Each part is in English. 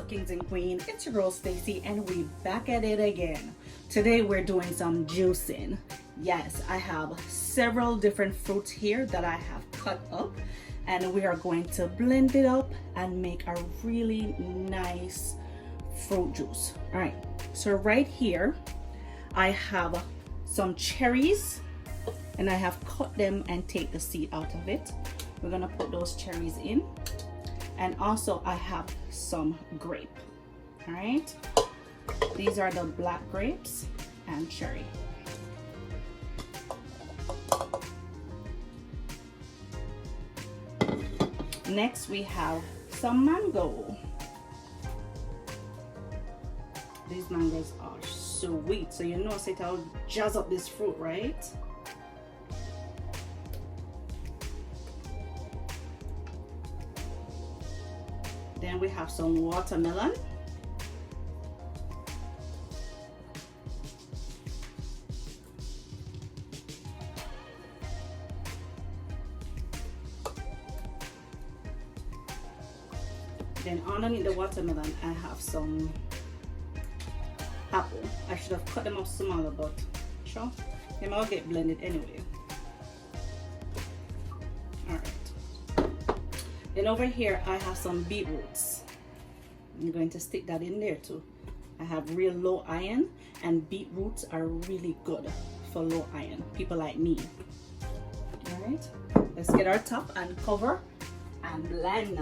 up, kings and queens? It's your girl Stacy, and we back at it again. Today we're doing some juicing. Yes, I have several different fruits here that I have cut up, and we are going to blend it up and make a really nice fruit juice. All right, so right here I have some cherries, and I have cut them and take the seed out of it. We're gonna put those cherries in. And also I have some grape. All right, these are the black grapes and cherry. Next we have some mango. These mangoes are sweet, so you know, say I'll jazz up this fruit, right? Then we have some watermelon. Then underneath the watermelon, I have some apple. I should have cut them up smaller, but sure, they might get blended anyway. All right. Then over here I have some beetroots. I'm going to stick that in there too. I have real low iron, and beetroots are really good for low iron, people like me. All right, let's get our top and cover and blend.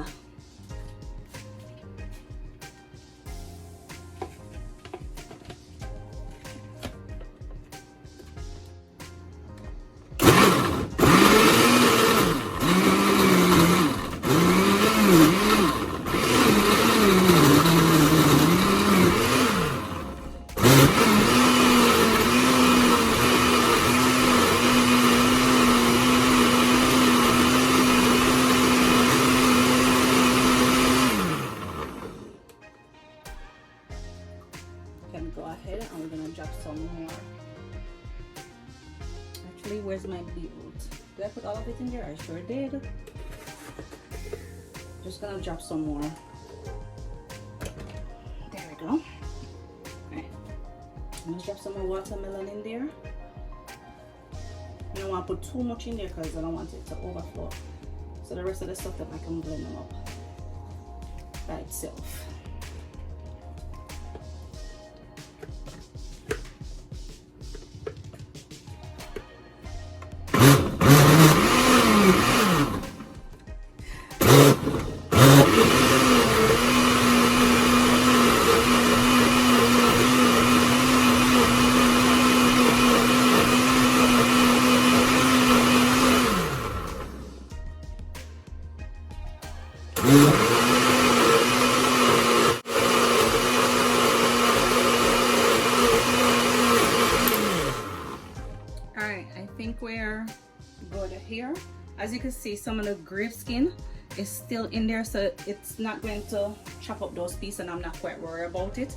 Go ahead and we're gonna drop some more. Actually, where's my beetroot? Did I put all of it in there? I sure did. Just gonna drop some more. There we go. Alright, I'm gonna drop some more watermelon in there. I don't want to put too much in there because I don't want it to overflow. So the rest of the stuff that I can blend them up by itself. Alright, I think we're good here. As you can see, some of the grape skin is still in there, so it's not going to chop up those pieces, and I'm not quite worried about it.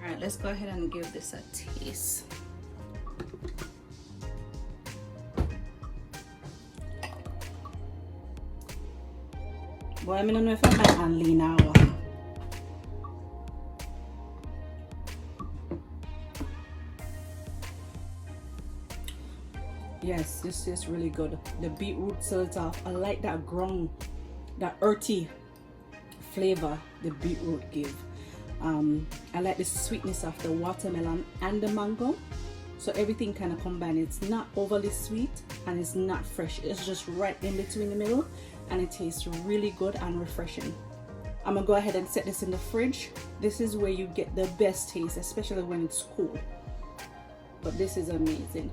Alright, let's go ahead and give this a taste. Boy, I don't know if I can lean out. Yes, this is really good. The beetroot sells off. I like that ground, that earthy flavor the beetroot give. I like the sweetness of the watermelon and the mango. So everything kind of combined. It's not overly sweet and it's not fresh. It's just right in between the middle, and it tastes really good and refreshing. I'm gonna go ahead and set this in the fridge. This is where you get the best taste, especially when it's cool. But this is amazing.